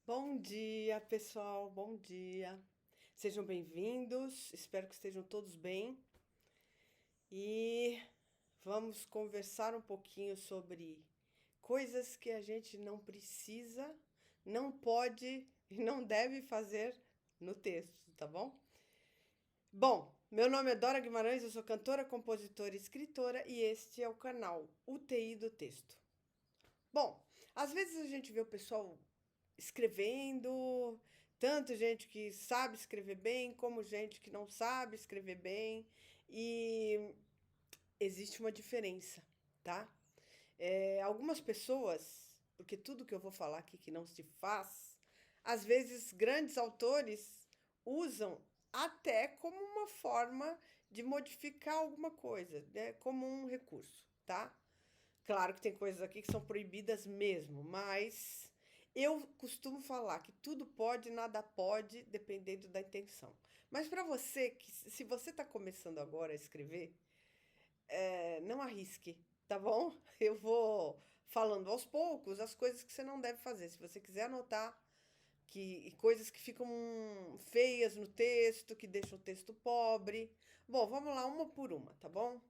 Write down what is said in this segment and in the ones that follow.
Bom dia, pessoal. Bom dia. Sejam bem-vindos. Espero que estejam todos bem. E vamos conversar um pouquinho sobre coisas que a gente não precisa, não pode e não deve fazer no texto, tá bom? Bom, meu nome é Dora Guimarães, eu sou cantora, compositora e escritora e este é o canal UTI do Texto. Bom, às vezes a gente vê o pessoal escrevendo, tanto gente que sabe escrever bem, como gente que não sabe escrever bem, e existe uma diferença, tá? Algumas pessoas, porque tudo que eu vou falar aqui que não se faz, às vezes grandes autores usam até como uma forma de modificar alguma coisa, né? Como um recurso, tá? Claro que tem coisas aqui que são proibidas mesmo, mas eu costumo falar que tudo pode, nada pode, dependendo da intenção. Mas para você, que se você está começando agora a escrever, não arrisque, tá bom? Eu vou falando aos poucos as coisas que você não deve fazer. Se você quiser anotar que coisas que ficam feias no texto, que deixam o texto pobre. Bom, vamos lá, uma por uma, tá bom?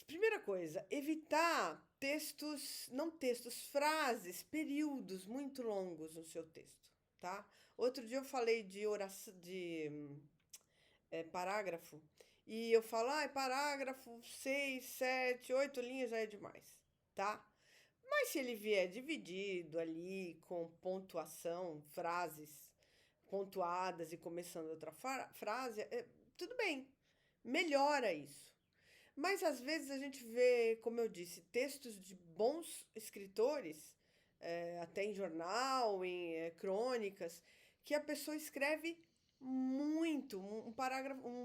Primeira coisa, evitar textos, não textos, frases, períodos muito longos no seu texto, tá? Outro dia eu falei de oração, de parágrafo, e eu falo, parágrafo 6, 7, 8 linhas já é demais, tá? Mas se ele vier dividido ali com pontuação, frases pontuadas e começando outra frase, tudo bem, melhora isso. Mas às vezes a gente vê, como eu disse, textos de bons escritores, até em jornal, em crônicas, que a pessoa escreve muito, um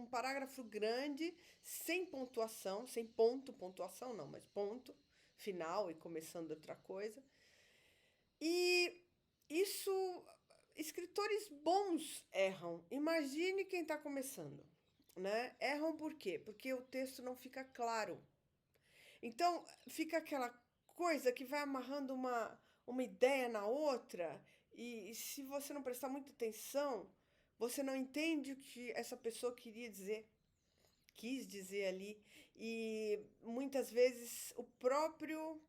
parágrafo grande, sem pontuação, sem ponto, pontuação não, mas ponto final e começando outra coisa. E isso, escritores bons erram. Imagine quem está começando, né? Erram por quê? Porque o texto não fica claro. Então, fica aquela coisa que vai amarrando uma ideia na outra, e se você não prestar muita atenção, você não entende o que essa pessoa queria dizer, quis dizer ali. E muitas vezes o próprio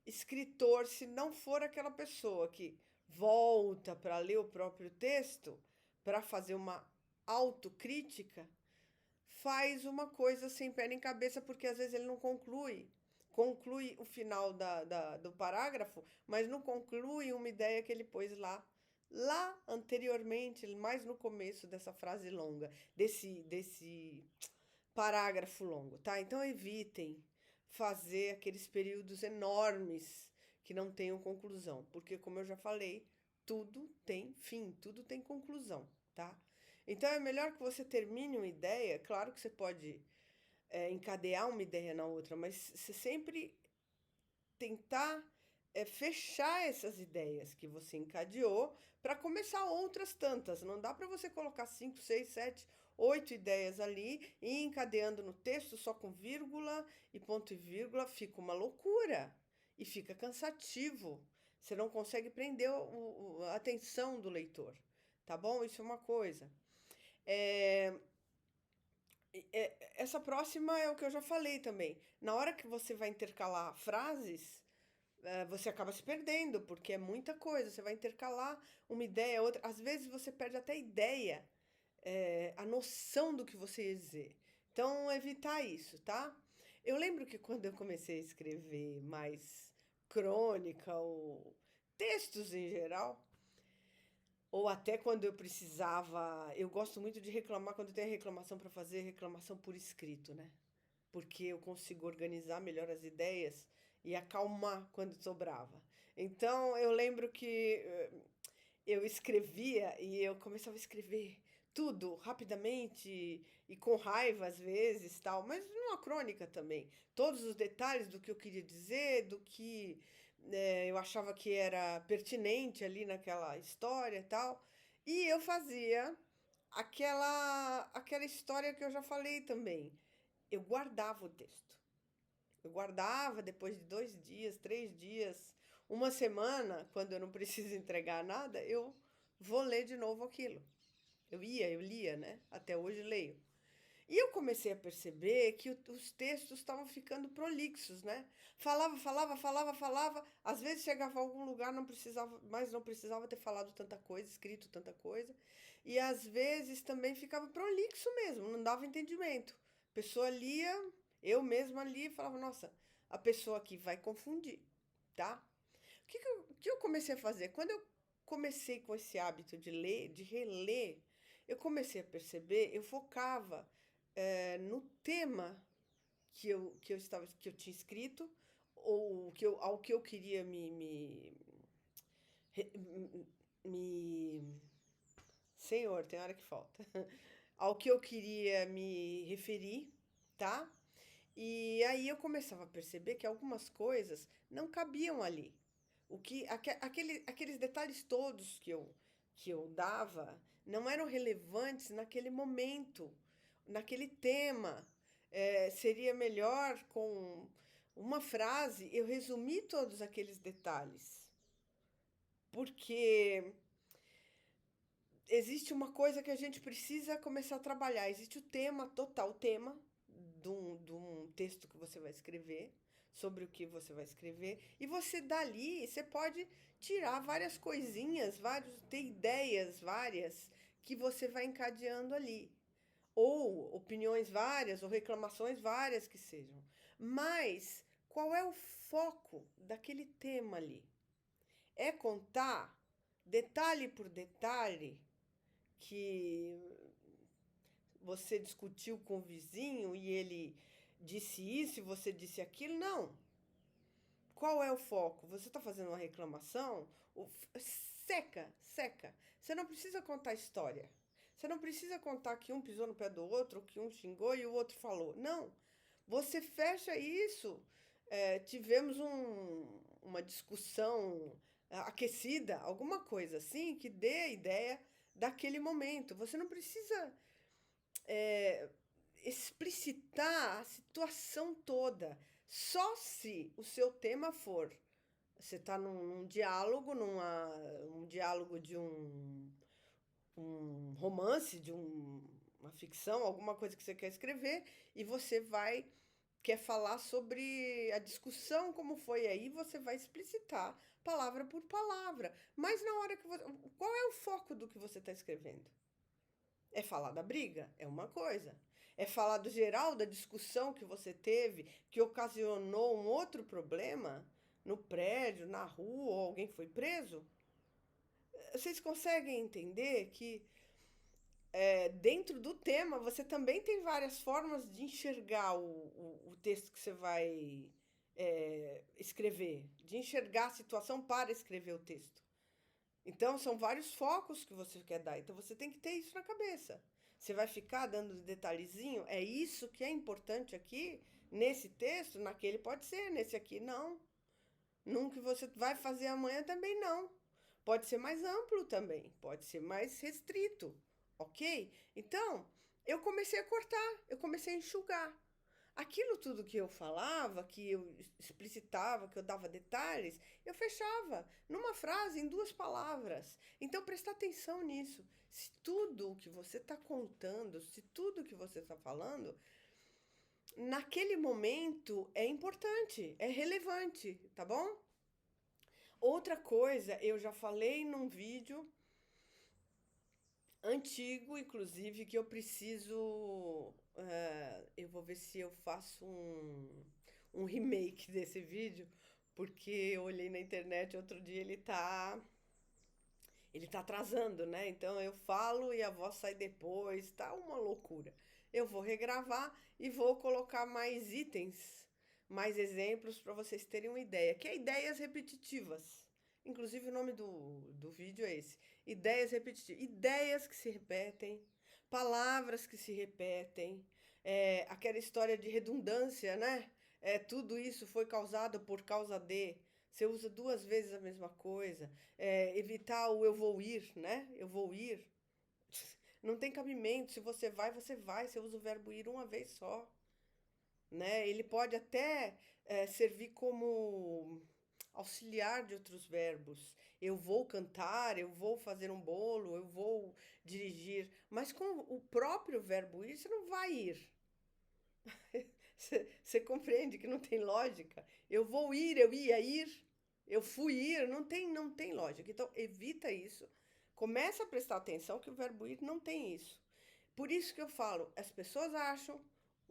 escritor, se não for aquela pessoa que volta para ler o próprio texto, para fazer uma autocrítica, faz uma coisa sem pé nem cabeça, porque às vezes ele não conclui. Conclui o final do parágrafo, mas não conclui uma ideia que ele pôs lá anteriormente, mais no começo dessa frase longa, desse parágrafo longo, tá? Então evitem fazer aqueles períodos enormes que não tenham conclusão, porque como eu já falei, tudo tem fim, tudo tem conclusão, tá? Então é melhor que você termine uma ideia, claro que você pode encadear uma ideia na outra, mas você sempre tentar fechar essas ideias que você encadeou para começar outras tantas. Não dá para você colocar 5, 6, 7, 8 ideias ali e ir encadeando no texto só com vírgula e ponto e vírgula. Fica uma loucura e fica cansativo. Você não consegue prender a atenção do leitor, tá bom? Isso é uma coisa. É, essa próxima é o que eu já falei também. Na hora que você vai intercalar frases, você acaba se perdendo, porque é muita coisa. Você vai intercalar uma ideia, outra. Às vezes você perde até a ideia, a noção do que você ia dizer. Então, evitar isso, tá? Eu lembro que quando eu comecei a escrever mais crônica ou textos em geral, ou até quando eu precisava. Eu gosto muito de reclamar quando tem reclamação para fazer, reclamação por escrito, né? Porque eu consigo organizar melhor as ideias e acalmar quando sobrava. Então, eu lembro que eu escrevia e eu começava a escrever tudo rapidamente e com raiva às vezes, tal, mas numa crônica também. Todos os detalhes do que eu queria dizer, do que eu achava que era pertinente ali naquela história e tal. E eu fazia aquela história que eu já falei também. Eu guardava o texto. Eu guardava depois de 2 dias, 3 dias. Uma semana, quando eu não preciso entregar nada, eu vou ler de novo aquilo. Eu lia, né? Até hoje leio. E eu comecei a perceber que os textos estavam ficando prolixos, né? Falava. Às vezes chegava a algum lugar, não precisava, mas não precisava ter falado tanta coisa, escrito tanta coisa. E às vezes também ficava prolixo mesmo, não dava entendimento. A pessoa lia, eu mesma lia e falava, nossa, a pessoa aqui vai confundir, tá? O que eu comecei a fazer? Quando eu comecei com esse hábito de ler, de reler, eu comecei a perceber, eu focava no tema que eu tinha escrito, ou ao que eu queria re- me- Senhor, tem hora que falta. Ao que eu queria me referir, tá? E aí eu começava a perceber que algumas coisas não cabiam ali. Aqueles detalhes todos que eu dava não eram relevantes naquele momento, naquele tema. Seria melhor com uma frase eu resumir todos aqueles detalhes. Porque existe uma coisa que a gente precisa começar a trabalhar. Existe o tema, total tema de um texto que você vai escrever, sobre o que você vai escrever. E você dali, você pode tirar várias coisinhas, ter ideias várias que você vai encadeando ali. Ou opiniões várias, ou reclamações várias que sejam. Mas qual é o foco daquele tema ali? É contar detalhe por detalhe que você discutiu com o vizinho e ele disse isso e você disse aquilo? Não. Qual é o foco? Você está fazendo uma reclamação? Seca, seca. Você não precisa contar história. Você não precisa contar que um pisou no pé do outro, que um xingou e o outro falou. Não. Você fecha isso. Tivemos uma discussão aquecida, alguma coisa assim, que dê a ideia daquele momento. Você não precisa é, explicitar a situação toda. Só se o seu tema for, você está num diálogo, um diálogo de um romance, uma ficção, alguma coisa que você quer escrever, e você quer falar sobre a discussão, como foi aí, você vai explicitar palavra por palavra. Mas na hora que você. Qual é o foco do que você está escrevendo? É falar da briga? É uma coisa. É falar do geral, da discussão que você teve, que ocasionou um outro problema no prédio, na rua, ou alguém foi preso? Vocês conseguem entender que dentro do tema você também tem várias formas de enxergar o texto que você vai escrever, de enxergar a situação para escrever o texto. Então, são vários focos que você quer dar. Então, você tem que ter isso na cabeça. Você vai ficar dando detalhezinho? É isso que é importante aqui, nesse texto? Naquele pode ser, nesse aqui não. Num que você vai fazer amanhã também não. Pode ser mais amplo também, pode ser mais restrito, ok? Então, eu comecei a cortar, eu comecei a enxugar. Aquilo tudo que eu falava, que eu explicitava, que eu dava detalhes, eu fechava numa frase, em duas palavras. Então, prestar atenção nisso. Se tudo o que você está contando, se tudo o que você está falando, naquele momento é importante, é relevante, tá bom? Outra coisa, eu já falei num vídeo antigo, inclusive, que eu preciso. Eu vou ver se eu faço um remake desse vídeo, porque eu olhei na internet outro dia, ele tá atrasando, né? Então eu falo e a voz sai depois, tá uma loucura. Eu vou regravar e vou colocar mais itens, mais exemplos para vocês terem uma ideia, que é ideias repetitivas. Inclusive o nome do vídeo é esse. Ideias repetitivas. Ideias que se repetem, palavras que se repetem, aquela história de redundância, né? Tudo isso foi causado por causa de. Você usa duas vezes a mesma coisa. Evitar o eu vou ir, né? Eu vou ir. Não tem cabimento. Se você vai, você vai. Você usa o verbo ir uma vez só, né? Ele pode até servir como auxiliar de outros verbos. Eu vou cantar, eu vou fazer um bolo, eu vou dirigir. Mas com o próprio verbo ir, você não vai ir. Você compreende que não tem lógica? Eu vou ir, eu ia ir, eu fui ir, não tem lógica. Então, evita isso. Começa a prestar atenção que o verbo ir não tem isso. Por isso que eu falo, as pessoas acham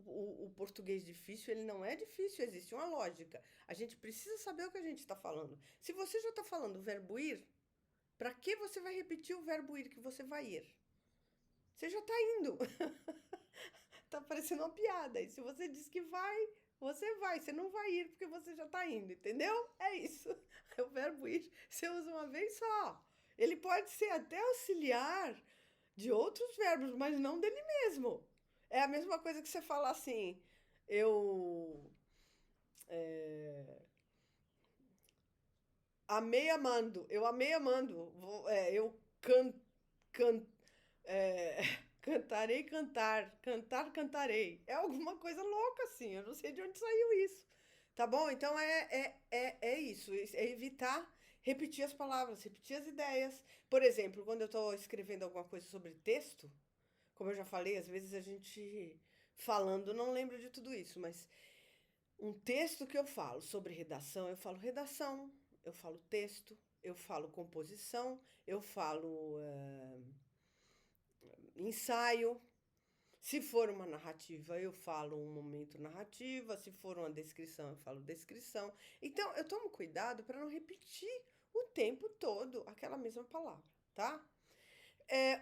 o português difícil, ele não é difícil, existe uma lógica. A gente precisa saber o que a gente está falando. Se você já está falando o verbo ir, para que você vai repetir o verbo ir que você vai ir? Você já está indo. Tá parecendo uma piada. E se você diz que vai, você vai. Você não vai ir porque você já tá indo, entendeu? É isso. O verbo ir você usa uma vez só. Ele pode ser até auxiliar de outros verbos, mas não dele mesmo. É a mesma coisa que você falar assim, eu é, amei amando, eu amei amando, eu can, can, é, cantarei cantar, cantar cantarei. É alguma coisa louca assim, eu não sei de onde saiu isso. Tá bom? Então é isso, é evitar repetir as palavras, repetir as ideias. Por exemplo, quando eu estou escrevendo alguma coisa sobre texto, como eu já falei, às vezes a gente falando não lembra de tudo isso, mas um texto que eu falo sobre redação, eu falo redação, eu falo texto, eu falo composição, eu falo ensaio. Se for uma narrativa, eu falo um momento narrativa. Se for uma descrição, eu falo descrição. Então, eu tomo cuidado para não repetir o tempo todo aquela mesma palavra, tá?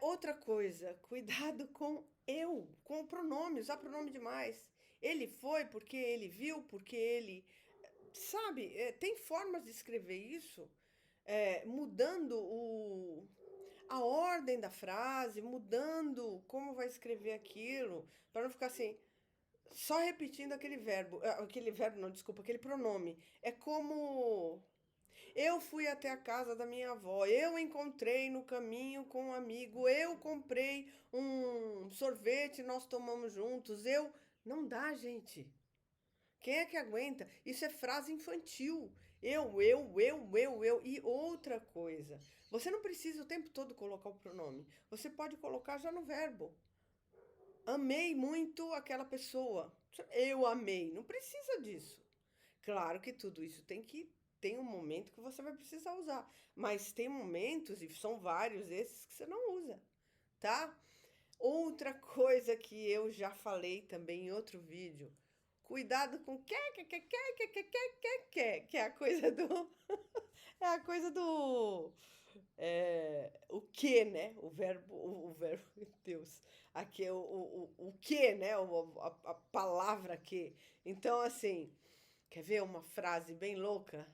Outra coisa, cuidado com eu, com o pronome, usar pronome demais. Ele foi porque ele viu, porque ele. Sabe, tem formas de escrever isso, mudando a ordem da frase, mudando como vai escrever aquilo, para não ficar assim, só repetindo aquele verbo não, desculpa, aquele pronome. É como eu fui até a casa da minha avó, eu encontrei no caminho com um amigo, eu comprei um sorvete, nós tomamos juntos, eu. Não dá, gente. Quem é que aguenta? Isso é frase infantil. Eu. E outra coisa, você não precisa o tempo todo colocar o pronome. Você pode colocar já no verbo. Amei muito aquela pessoa. Eu amei. Não precisa disso. Claro que tudo isso tem um momento que você vai precisar usar, mas tem momentos e são vários esses que você não usa, tá? Outra coisa que eu já falei também em outro vídeo, cuidado com que é a coisa do é a coisa do o que, né? O verbo, meu Deus, aqui é o que, né? A palavra que. Então, assim, quer ver uma frase bem louca?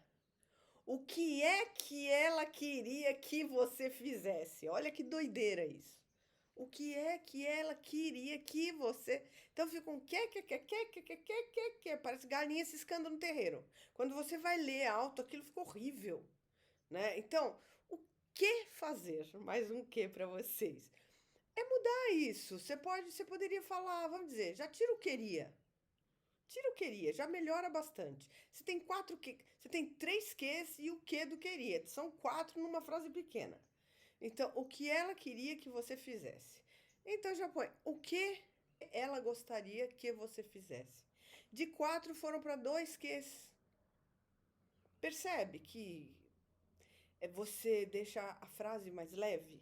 O que é que ela queria que você fizesse? Olha que doideira isso. O que é que ela queria que você. Então fica um que, parece galinha ciscando no terreiro. Quando você vai ler alto, aquilo fica horrível, né? Então, o que fazer? Mais um que para vocês. É mudar isso. Você poderia falar, vamos dizer, já tira o queria. Tira o queria, já melhora bastante. Você tem três ques e o que do queria. São quatro numa frase pequena. Então, o que ela queria que você fizesse. Então já põe o que ela gostaria que você fizesse. De quatro foram para dois ques. Percebe que você deixa a frase mais leve?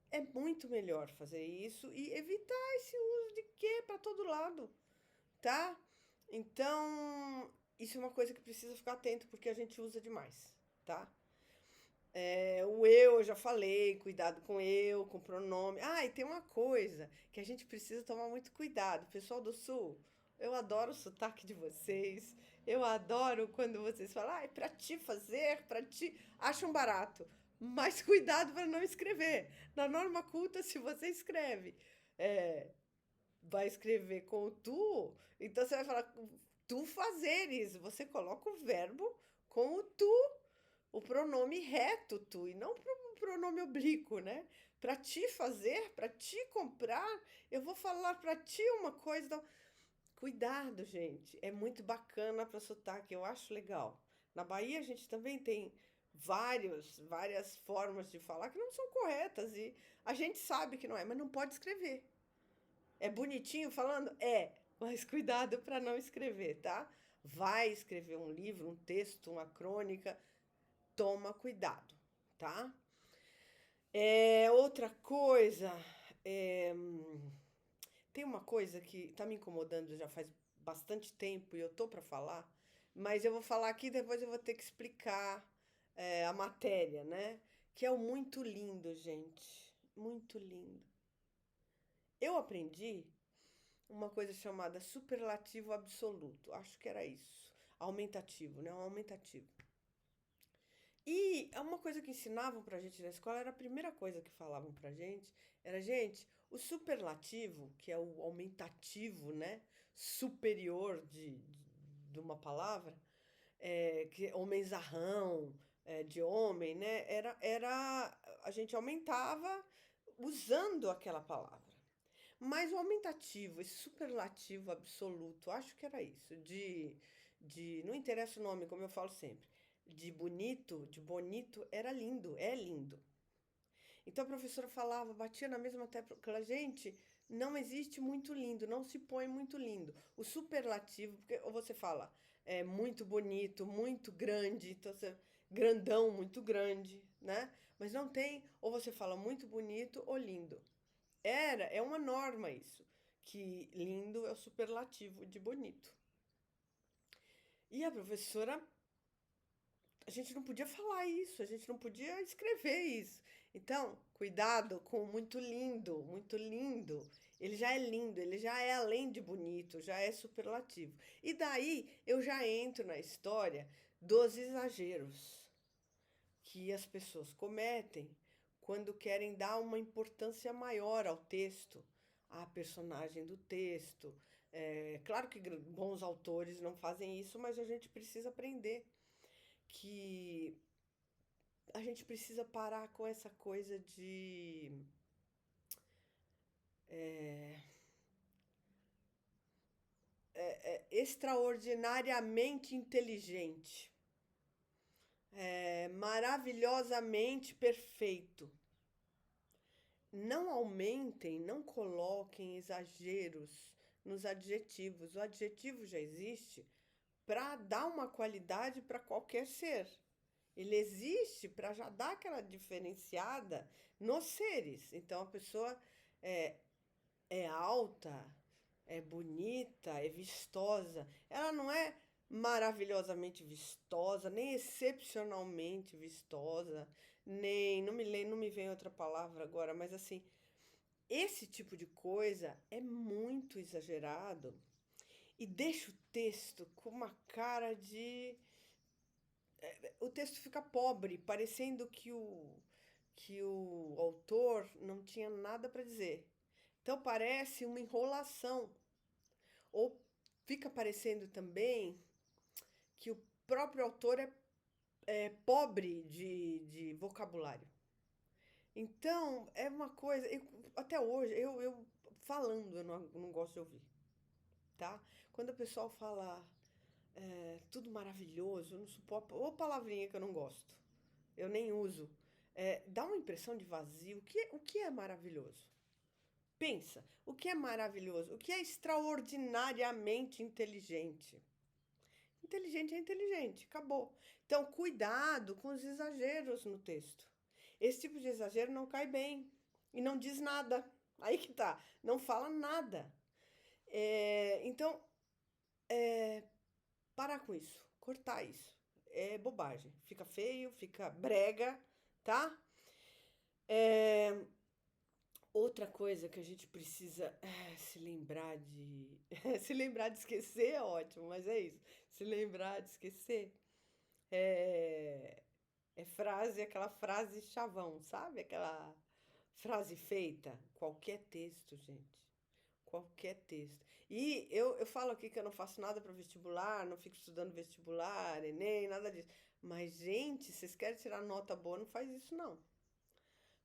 É muito melhor fazer isso e evitar esse uso de que para todo lado, tá? Então, isso é uma coisa que precisa ficar atento porque a gente usa demais, tá? O eu já falei, cuidado com eu, com pronome. Ah, e tem uma coisa que a gente precisa tomar muito cuidado. Pessoal do Sul, eu adoro o sotaque de vocês. Eu adoro quando vocês falam, ah, é pra ti fazer, pra ti. Acham barato. Mas cuidado para não escrever. Na norma culta, se você escreve, é, vai escrever com o tu, então você vai falar tu fazeres. Você coloca o verbo com o tu, o pronome reto tu, e não o pronome oblíquo, né? Para te fazer, para te comprar, eu vou falar para ti uma coisa. Então, cuidado, gente. É muito bacana para sotaque, eu acho legal. Na Bahia a gente também tem várias formas de falar que não são corretas e a gente sabe que não é, mas não pode escrever. É bonitinho falando? É, mas cuidado para não escrever, tá? Vai escrever um livro, um texto, uma crônica, toma cuidado, tá? Outra coisa, é, tem uma coisa que tá me incomodando já faz bastante tempo e eu tô para falar, mas eu vou falar aqui, depois eu vou ter que explicar, a matéria, né? Que é o muito lindo, gente. Muito lindo. Eu aprendi uma coisa chamada superlativo absoluto. Acho que era isso. Aumentativo, né? Um aumentativo. E é uma coisa que ensinavam pra gente na escola, era a primeira coisa que falavam pra gente, era, gente, o superlativo, que é o aumentativo, né? Superior de uma palavra, que homenzarrão, de homem, né? A gente aumentava usando aquela palavra. Mas o aumentativo, esse superlativo absoluto, acho que era isso, não interessa o nome, como eu falo sempre, de bonito, era lindo, é lindo. Então a professora falava, batia na mesma tecla, gente, não existe muito lindo, não se põe muito lindo. O superlativo, porque ou você fala muito bonito, muito grande, então você, grandão, muito grande, né? Mas não tem, ou você fala muito bonito ou lindo. É uma norma isso, que lindo é o superlativo de bonito. E a professora, a gente não podia falar isso, a gente não podia escrever isso. Então, cuidado com muito lindo, muito lindo. Ele já é lindo, ele já é além de bonito, já é superlativo. E daí eu já entro na história dos exageros que as pessoas cometem quando querem dar uma importância maior ao texto, à personagem do texto. É, claro que bons autores não fazem isso, mas a gente precisa aprender que a gente precisa parar com essa coisa de extraordinariamente inteligente, maravilhosamente perfeito. Não aumentem, não coloquem exageros nos adjetivos. O adjetivo já existe para dar uma qualidade para qualquer ser. Ele existe para já dar aquela diferenciada nos seres. Então a pessoa é, é alta, é bonita, é vistosa. Ela não é maravilhosamente vistosa, nem excepcionalmente vistosa, nem não me vem outra palavra agora, mas assim, esse tipo de coisa é muito exagerado e deixa o texto com uma cara de. O texto fica pobre, parecendo que o autor não tinha nada para dizer. Então parece uma enrolação. Ou fica parecendo também que o próprio autor é pobre de vocabulário. Então, é uma coisa. Até hoje, eu falando, eu não gosto de ouvir, tá? Quando o pessoal fala tudo maravilhoso, eu não suporto. Ou palavrinha que eu não gosto, eu nem uso. Dá uma impressão de vazio. O que é maravilhoso? Pensa, o que é maravilhoso? O que é extraordinariamente inteligente? Inteligente é inteligente, acabou. Então, cuidado com os exageros no texto. Esse tipo de exagero não cai bem e não diz nada. Aí que tá, não fala nada. Então, parar com isso, cortar isso. É bobagem. Fica feio, fica brega, tá? É, outra coisa que a gente precisa se lembrar de. Se lembrar de esquecer é ótimo, mas é isso. Se lembrar de esquecer é, aquela frase chavão, sabe? Aquela frase feita. Qualquer texto, gente. Qualquer texto. E eu falo aqui que eu não faço nada para vestibular, não fico estudando vestibular, Enem, nada disso. Mas, gente, vocês querem tirar nota boa, não faz isso não.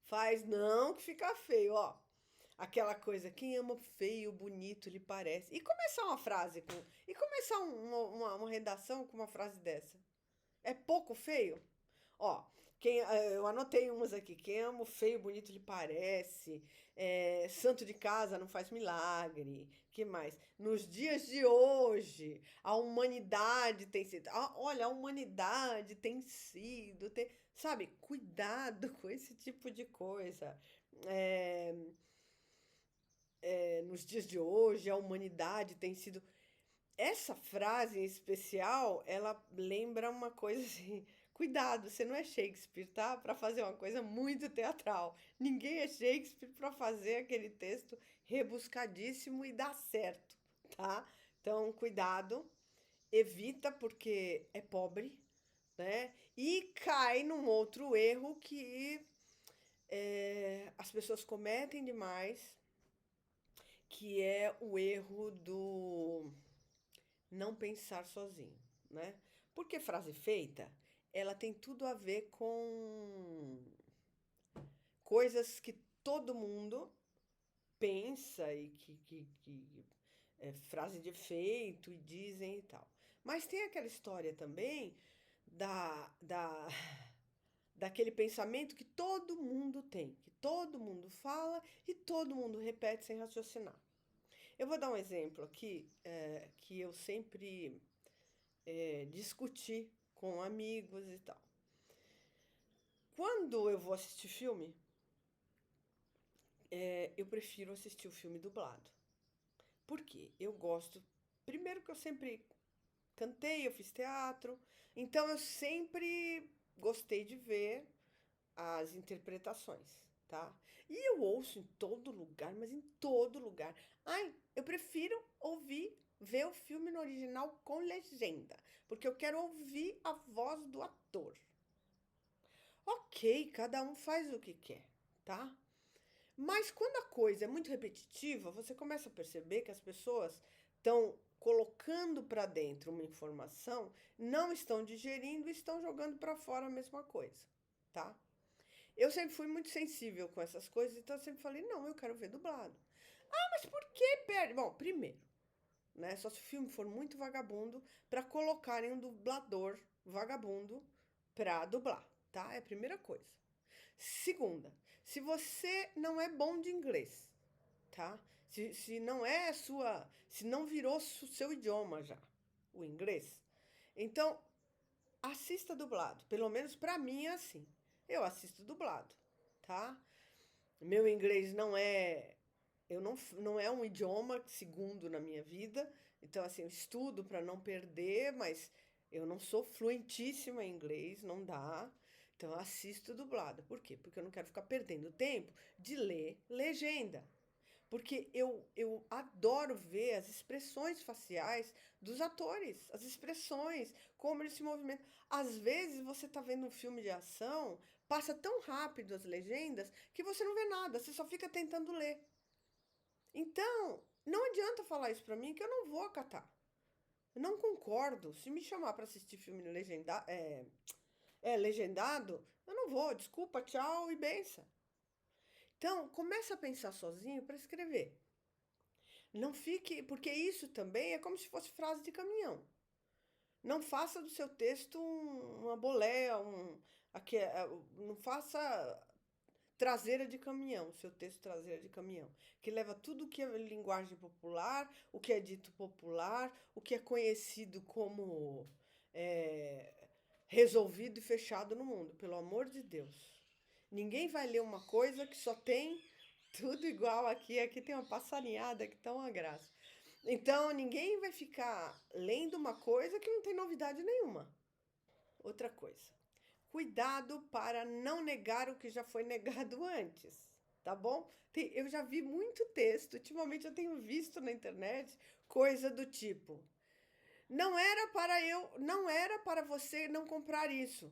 Faz não que fica feio, ó. Aquela coisa, quem ama feio, bonito lhe parece. E começar uma frase com. E começar uma redação com uma frase dessa. É pouco feio? Ó, eu anotei umas aqui. Quem ama o feio, bonito lhe parece. Santo de casa não faz milagre. Que mais? Nos dias de hoje, a humanidade tem sido. Olha, a humanidade tem sido. Sabe, cuidado com esse tipo de coisa. É, nos dias de hoje, a humanidade tem sido. Essa frase em especial, ela lembra uma coisa assim. Cuidado, você não é Shakespeare, tá? Para fazer uma coisa muito teatral. Ninguém é Shakespeare para fazer aquele texto rebuscadíssimo e dar certo, tá? Então, cuidado, evita porque é pobre, né? E cai num outro erro que as pessoas cometem demais, que é o erro do não pensar sozinho, né? Porque frase feita, ela tem tudo a ver com coisas que todo mundo pensa e que é frase de efeito e dizem e tal. Mas tem aquela história também da daquele pensamento que todo mundo tem, que todo mundo fala e todo mundo repete sem raciocinar. Eu vou dar um exemplo aqui que eu sempre discutir com amigos e tal. Quando eu vou assistir filme, eu prefiro assistir o filme dublado. Por quê? Eu gosto. Primeiro que eu sempre cantei, eu fiz teatro, então eu sempre gostei de ver as interpretações, tá? E eu ouço em todo lugar, mas em todo lugar. Ai, eu prefiro ver o filme no original com legenda, porque eu quero ouvir a voz do ator. Ok, cada um faz o que quer, tá? Mas quando a coisa é muito repetitiva, você começa a perceber que as pessoas estão colocando para dentro uma informação, não estão digerindo e estão jogando para fora a mesma coisa, tá? Eu sempre fui muito sensível com essas coisas, então eu sempre falei, não, eu quero ver dublado. Ah, mas por que perde? Bom, primeiro, né? Só se o filme for muito vagabundo para colocarem um dublador vagabundo para dublar, tá? É a primeira coisa. Segunda, se você não é bom de inglês, tá? Se não é sua, se não virou seu idioma já, o inglês, então assista dublado. Pelo menos para mim é assim. Eu assisto dublado, tá? Meu inglês não é um idioma segundo na minha vida. Então, assim, eu estudo para não perder, mas eu não sou fluentíssima em inglês, não dá. Então, eu assisto dublado. Por quê? Porque eu não quero ficar perdendo tempo de ler legenda. Porque eu adoro ver as expressões faciais dos atores, as expressões, como eles se movimentam. Às vezes você está vendo um filme de ação, passa tão rápido as legendas que você não vê nada, você só fica tentando ler. Então, não adianta falar isso pra mim que eu não vou acatar. Eu não concordo. Se me chamar pra assistir filme legendado, eu não vou. Desculpa, tchau e benção. Então, começa a pensar sozinho para escrever. Não fique, porque isso também é como se fosse frase de caminhão. Não faça do seu texto uma boleia, não faça traseira de caminhão, seu texto traseira de caminhão, que leva tudo o que é linguagem popular, o que é dito popular, o que é conhecido como é, resolvido e fechado no mundo, pelo amor de Deus. Ninguém vai ler uma coisa que só tem tudo igual aqui. Aqui tem uma passarinhada que tá uma graça. Então, ninguém vai ficar lendo uma coisa que não tem novidade nenhuma. Outra coisa. Cuidado para não negar o que já foi negado antes, tá bom? Eu já vi muito texto, ultimamente eu tenho visto na internet coisa do tipo: não era para você não comprar isso.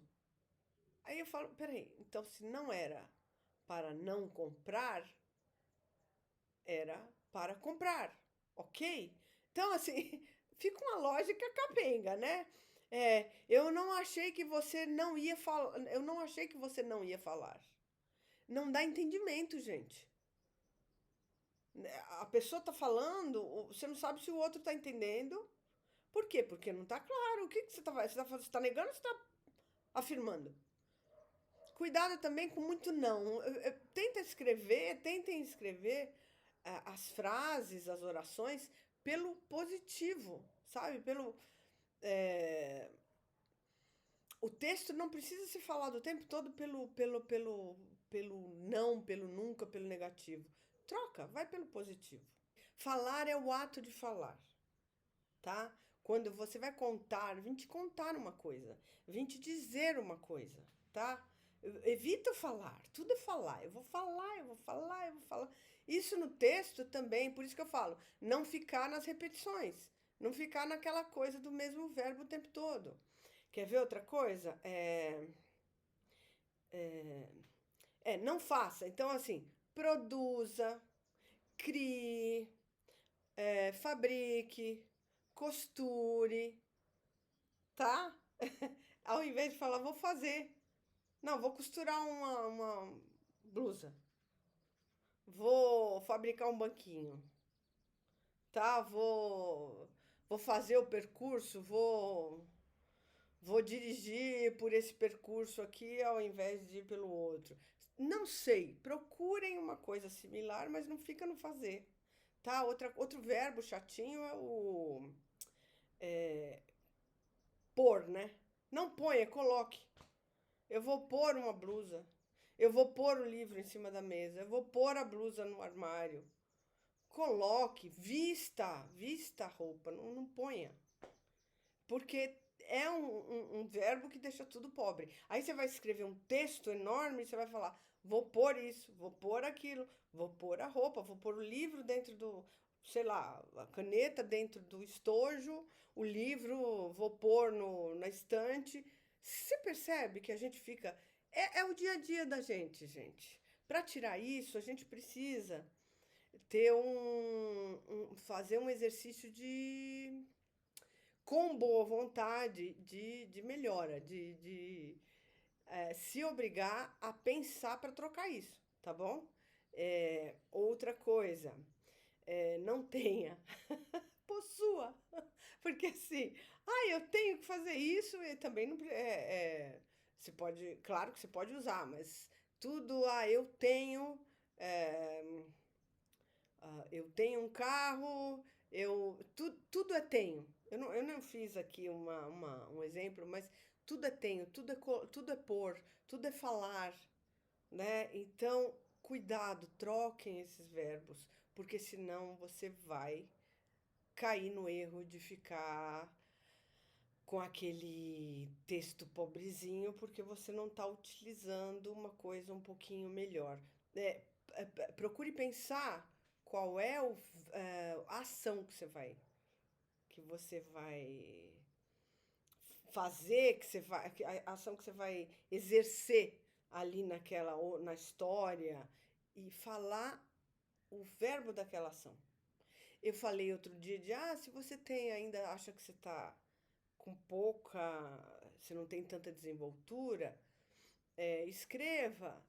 Aí eu falo, peraí, então se não era para não comprar, era para comprar, ok? Então, assim, fica uma lógica capenga, né? Eu não achei que você não ia falar. Eu não achei que você não ia falar. Não dá entendimento, gente. A pessoa tá falando, você não sabe se o outro tá entendendo. Por quê? Porque não tá claro. O que você tá fazendo? Você tá negando ou você tá afirmando. Cuidado também com muito não. Tentem escrever as frases, as orações pelo positivo, sabe? É, o texto não precisa se falar o tempo todo pelo não, pelo nunca, pelo negativo. Troca, vai pelo positivo. Falar é o ato de falar, tá? Quando você vai contar, vim te contar uma coisa, vim te dizer uma coisa, tá? Evita falar, tudo é falar. Eu vou falar, eu vou falar, eu vou falar. Isso no texto também, por isso que eu falo, não ficar nas repetições, não ficar naquela coisa do mesmo verbo o tempo todo. Quer ver outra coisa? Não faça. Então, assim, produza, crie, fabrique, costure, tá? Ao invés de falar, vou fazer. Não, vou costurar uma blusa. Vou fabricar um banquinho, tá? Vou fazer o percurso, vou dirigir por esse percurso aqui ao invés de ir pelo outro. Não sei, procurem uma coisa similar, mas não fica no fazer, tá? Outro verbo chatinho é o pôr, né? Não ponha, coloque. Eu vou pôr uma blusa. Eu vou pôr o livro em cima da mesa. Eu vou pôr a blusa no armário. Coloque, vista a roupa, não ponha. Porque é um verbo que deixa tudo pobre. Aí você vai escrever um texto enorme e você vai falar: vou pôr isso, vou pôr aquilo, vou pôr a roupa, vou pôr o livro dentro do, sei lá, a caneta dentro do estojo, o livro vou pôr na estante. Você percebe que a gente fica. É o dia a dia da gente, gente. Para tirar isso, a gente precisa ter fazer um exercício de com boa vontade de melhora, se obrigar a pensar para trocar isso, tá bom? Outra coisa, não tenha, possua, porque assim, eu tenho que fazer isso e também não, você pode, claro que você pode usar, mas tudo, é, eu tenho um carro, tudo é tenho. Eu não fiz aqui um exemplo, mas tudo é tenho, tudo é pôr, tudo é falar, né? Então, cuidado, troquem esses verbos, porque senão você vai cair no erro de ficar com aquele texto pobrezinho, porque você não está utilizando uma coisa um pouquinho melhor. É, procure pensar qual é a ação que você vai fazer, a ação que você vai exercer ali na história e falar o verbo daquela ação. Eu falei outro dia se você tem ainda, acha que você está com pouca, você não tem tanta desenvoltura, escreva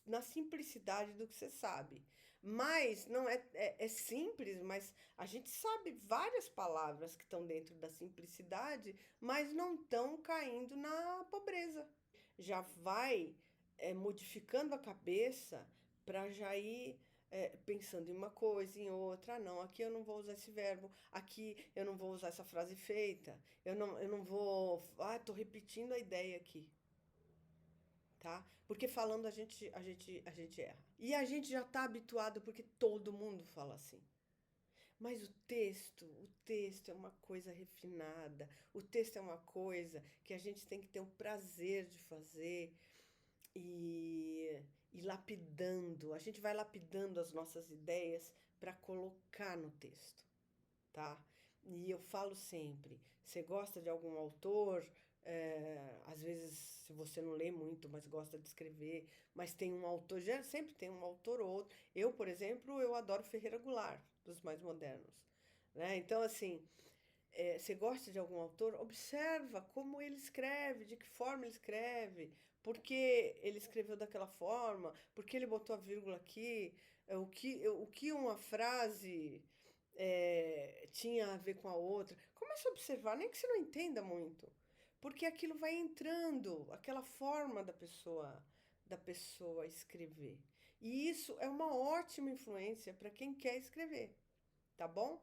na simplicidade do que você sabe. Mas não é simples, mas a gente sabe várias palavras que estão dentro da simplicidade, mas não estão caindo na pobreza. Já vai modificando a cabeça para já ir pensando em uma coisa, em outra. Não, aqui eu não vou usar esse verbo, aqui eu não vou usar essa frase feita, eu não vou. Tô repetindo a ideia aqui, tá? Porque falando a gente erra. E a gente já tá habituado porque todo mundo fala assim. Mas o texto é uma coisa refinada. O texto é uma coisa que a gente tem que ter o prazer de fazer e lapidando. A gente vai lapidando as nossas ideias para colocar no texto, tá? E eu falo sempre, você gosta de algum autor, às vezes se você não lê muito, mas gosta de escrever, mas tem um autor, já sempre tem um autor ou outro. Eu, por exemplo, eu adoro Ferreira Goulart, dos mais modernos, né? Então, assim, você gosta de algum autor, observa como ele escreve, de que forma ele escreve, por que ele escreveu daquela forma, por que ele botou a vírgula aqui, o que uma frase tinha a ver com a outra. Comece a observar, nem que você não entenda muito. porque aquilo vai entrando, aquela forma da pessoa escrever. E isso é uma ótima influência para quem quer escrever, tá bom?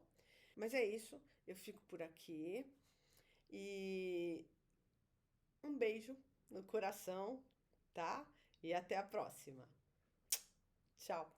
Mas é isso, eu fico por aqui e um beijo no coração, tá? E até a próxima. Tchau.